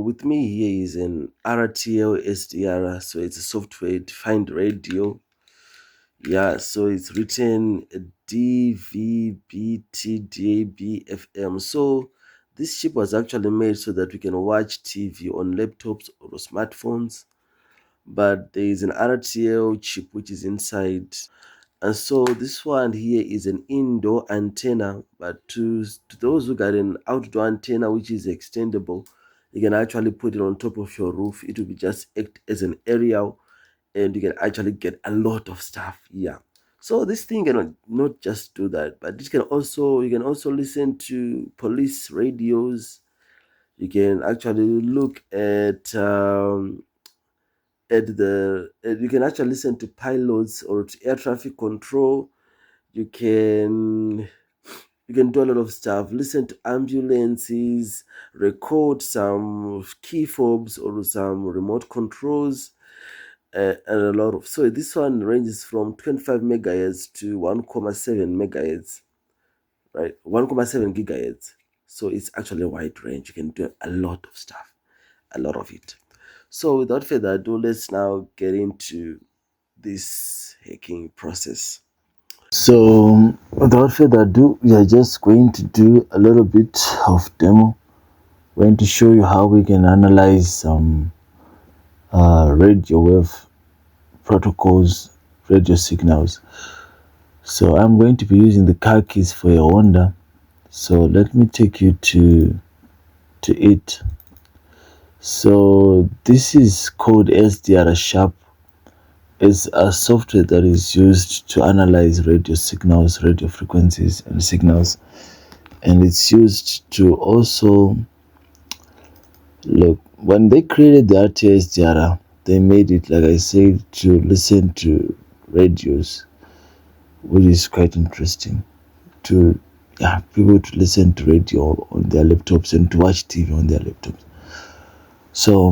with me here is an RTL-SDR, so it's a software defined radio. Yeah, so it's written DVB-TDAB-FM. So this chip was actually made so that we can watch TV on laptops or smartphones, but there is an RTL chip which is inside. And so this one here is an indoor antenna, but to those who got an outdoor antenna which is extendable, you can actually put it on top of your roof. It will be just act as an aerial, and you can actually get a lot of stuff. Yeah. So this thing can not just do that, but it can also you can also listen to police radios. You can actually look you can actually listen to pilots or to air traffic control. You can you can do a lot of stuff, listen to ambulances, record some key fobs or some remote controls, and a lot of. So this one ranges from 25 megahertz to 1.7 megahertz, right? 1.7 gigahertz. So it's actually a wide range. You can do a lot of stuff, a lot of it. So without further ado, let's now get into this hacking process. So without further ado, we are just going to do a little bit of demo. We're going to show you how we can analyze some radio wave protocols, radio signals. So I'm going to be using the car keys for your Honda. So let me take you to it. So this is called SDR Sharp. It's a software that is used to analyze radio signals, radio frequencies and signals. And it's used to also look, when they created the RTL-SDR, they made it, like I said, to listen to radios, which is quite interesting to people to listen to radio on their laptops and to watch TV on their laptops. So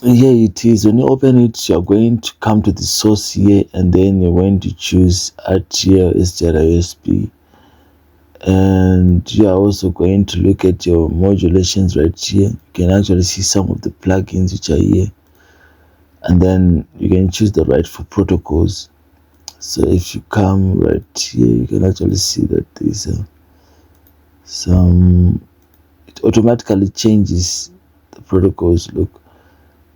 here it is. When you open it, you're going to come to the source here, and then you're going to choose RTL-SDR USB, and you are also going to look at your modulations right here. You can actually see some of the plugins which are here, and then you can choose the right for protocols. So if you come right here, you can actually see that there's it automatically changes the protocols. Look,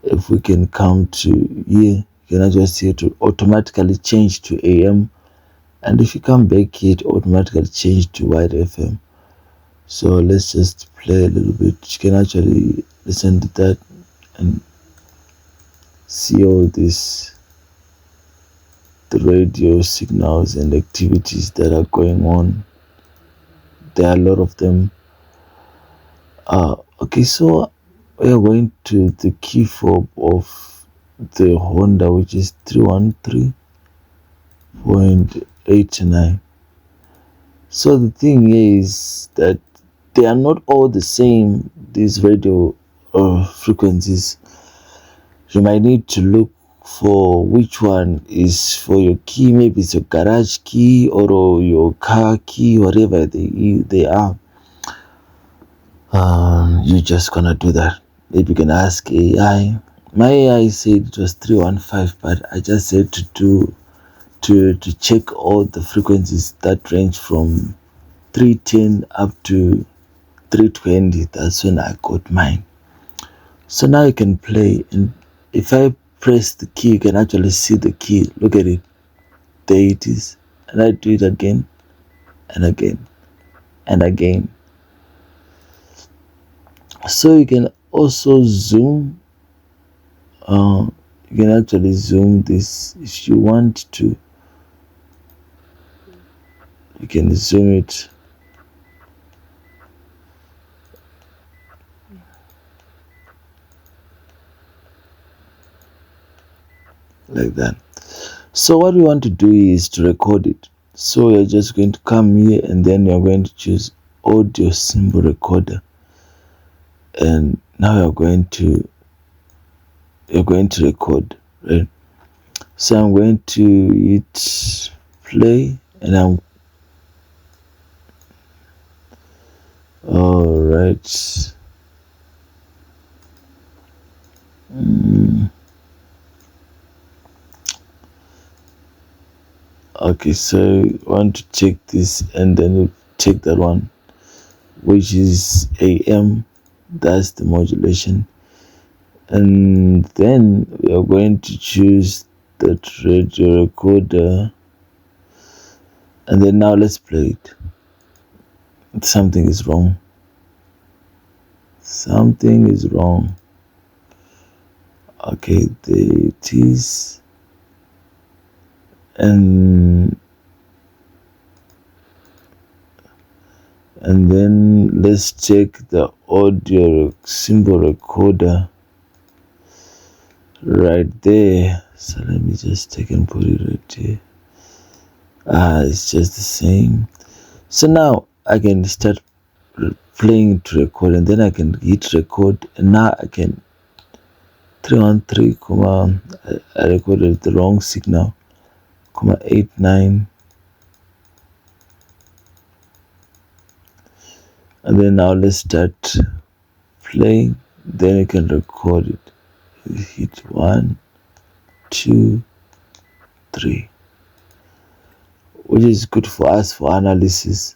if we can come to here, you can actually see it to automatically change to AM, and if you come back here, it automatically change to wide FM. So let's just play a little bit. You can actually listen to that and see all this, the radio signals and activities that are going on. There are a lot of them. Okay, so we are going to the key fob of the Honda, which is 313.89. So the thing is that they are not all the same, these radio frequencies. You might need to look for which one is for your key. Maybe it's your garage key or your car key, whatever they are. You're just gonna do that. Maybe you can ask AI. My AI said it was 315, but I just said to check all the frequencies that range from 310 up to 320. That's when I got mine. So now you can play, and if I press the key, you can actually see the key. Look at it. There it is. And I do it again and again and again. So you can also zoom. You can actually zoom this if you want to. You can zoom it. Like that. So what we want to do is to record it. So you're just going to come here, and then you're going to choose audio symbol recorder, and now you're going to record, right? So I'm going to hit play, and I'm all right. Okay, so you want to check this, and then you check that one, which is AM. That's the modulation. And then we are going to choose that radio recorder, and then now let's play it. Something is wrong. Something is wrong. Okay, there it is. And then let's check the audio symbol recorder right there. So let me just take and put it right here. It's just the same. So now I can start playing to record, and then I can hit record, and now I can 313, I recorded the wrong signal, 89, and then now let's start playing. Then you can record it. You hit 1, 2, 3, which is good for us for analysis.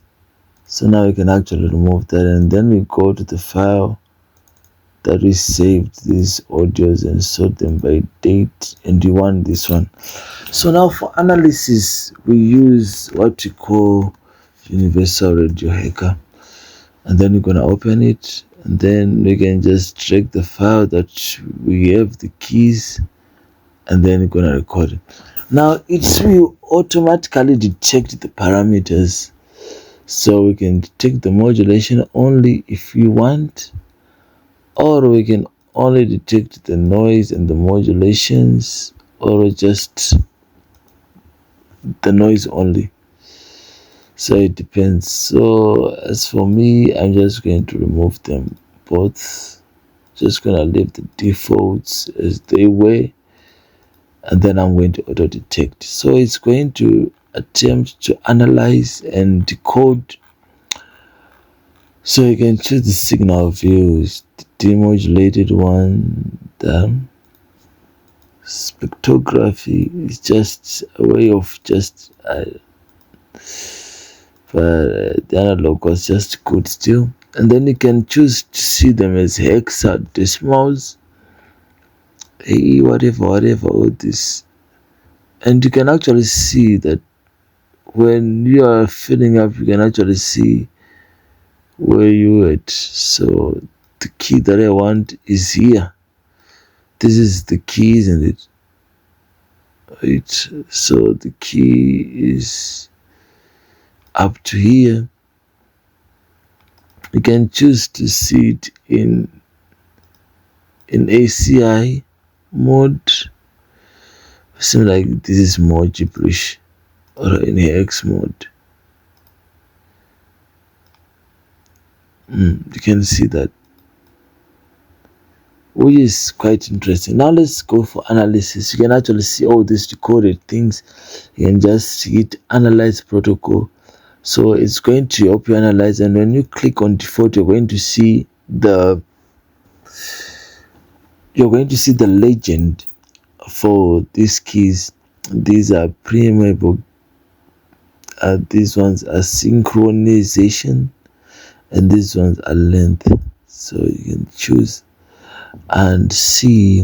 So now we can actually remove that, and then we go to the file that we saved these audios and sort them by date, and you want this one. So now for analysis, we use what we call universal radio hacker, and then we're gonna open it, and then we can just drag the file that we have the keys, and then we're gonna record it. Now it will automatically detect the parameters, so we can detect the modulation only if you want, or we can only detect the noise and the modulations, or just the noise only. So it depends. So as for me, I'm just going to remove them both. Just gonna leave the defaults as they were, and then I'm going to auto detect. So it's going to attempt to analyze and decode. So you can choose the signal views, the demodulated one, the spectrography is just a way of just but the analog was just good still. And then you can choose to see them as hexadecimals, whatever, all this. And you can actually see that when you are filling up, you can actually see where you at. So the key that I want is here. This is the key, isn't it? Right. So the key is up to here. You can choose to see it in ACI mode. Seems like this is more gibberish, or in hex mode. You can see that, which is quite interesting. Now let's go for analysis. You can actually see all these decoded things. You can just hit analyze protocol. So it's going to help you analyze, and when you click on default, you're going to see the legend for these keys. These are preamble. These ones are synchronization, and these ones are length. So you can choose and see.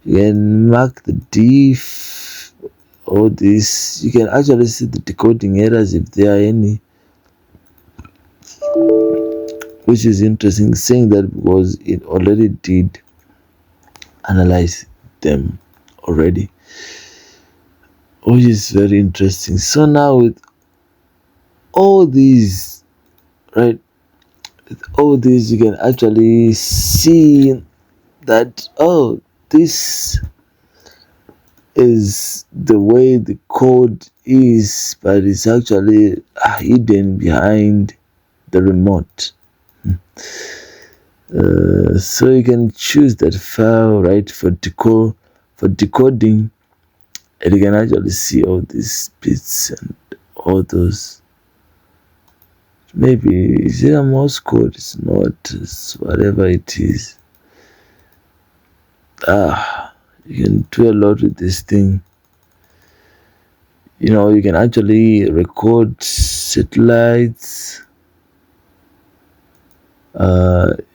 You can mark the diff. All this, you can actually see the decoding errors if there are any, which is interesting, saying that because it already did analyze them already, which is very interesting. So now with all these, right, with all these, you can actually see that, oh, this is the way the code is, but it's actually hidden behind the remote. So you can choose that file, right, for decoding, and you can actually see all these bits and all those. Maybe is it a Morse code? It's not. It's whatever it is. You can do a lot with this thing. You can actually record satellites.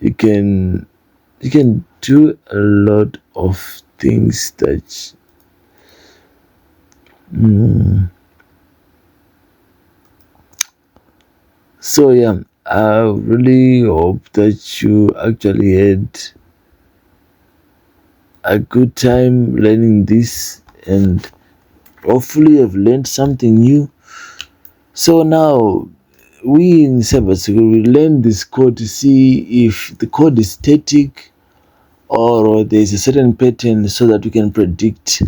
You can do a lot of things that mm, so yeah, I really hope that you actually had a good time learning this, and hopefully you've learned something new. So now we in cybersecurity we learn this code to see if the code is static or there is a certain pattern so that we can predict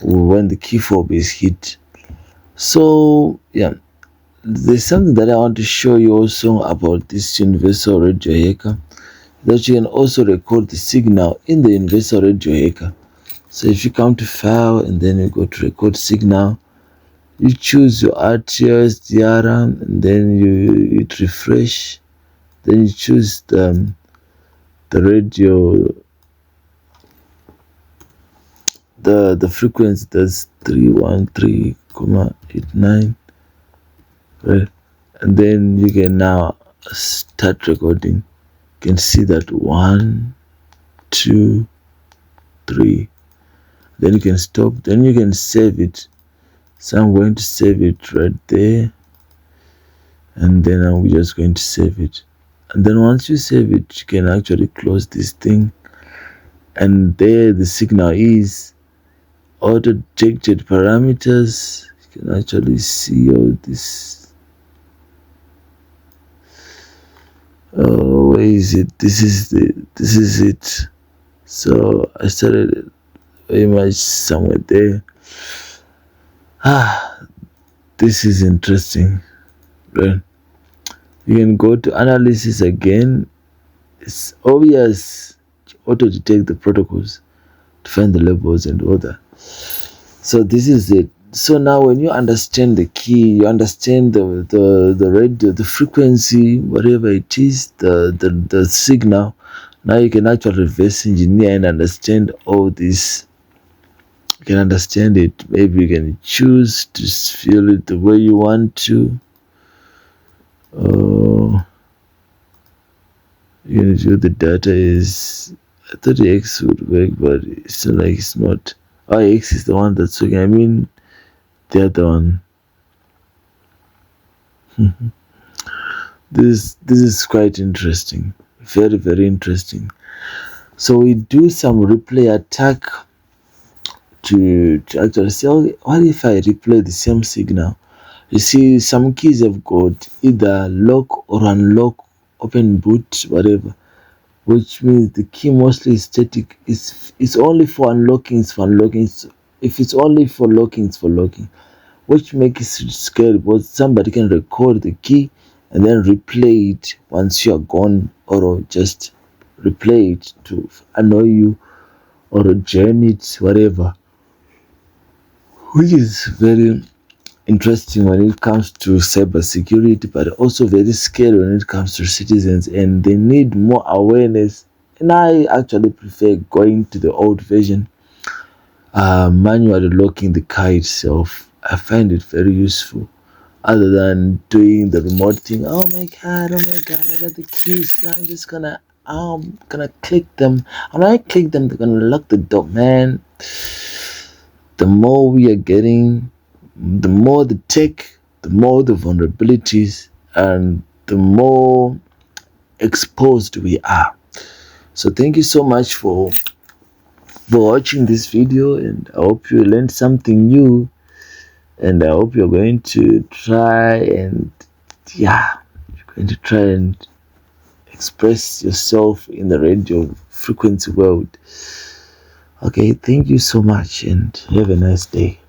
when the key fob is hit. So yeah, there's something that I want to show you also about this universal radio hacker, that you can also record the signal in the universal radio hacker. So if you come to file and then you go to record signal, you choose your RTL-SDR and then you hit refresh. Then you choose the radio, the frequency, that's 313,89, right? And then you can now start recording. You can see that 1, 2, 3. Then you can stop. Then you can save it. So I'm going to save it right there, and then I'm just going to save it. And then once you save it, you can actually close this thing, and there the signal is auto detected parameters. You can actually see all this. Oh, where is it? This is it. So I started very much somewhere there. This is interesting, right? You can go to analysis again. It's obvious to auto detect the protocols to find the labels and all that. So this is it. So now when you understand the key, you understand the radio, the frequency, whatever it is, the signal. Now you can actually reverse engineer and understand all this. You can understand it. Maybe you can choose to feel it the way you want to. Oh, you can do the data is. I thought the X would work, but it's not like it's not. Oh, X is the one that's working. I mean, the other one. This is quite interesting, very very interesting. So we do some replay attack to actually say, okay, what if I replay the same signal? You see, some keys have got either lock or unlock, open boot, whatever, which means the key mostly is static. It's only for unlocking. It's for unlocking. If it's only for locking, it's for locking, which makes it scary because somebody can record the key and then replay it once you are gone, or just replay it to annoy you or jam it, whatever, which is very interesting when it comes to cyber security, but also very scary when it comes to citizens, and they need more awareness. And I actually prefer going to the old version, manually locking the car itself. I find it very useful, other than doing the remote thing. Oh my god, I got the keys. So I'm gonna click them. And when I click them, they're gonna lock the door, man. The more we are getting, the more the tech, the more the vulnerabilities, and the more exposed we are. So thank you so much for watching this video, and I hope you learned something new, and I hope you're going to try and express yourself in the radio frequency world. Okay, thank you so much and have a nice day.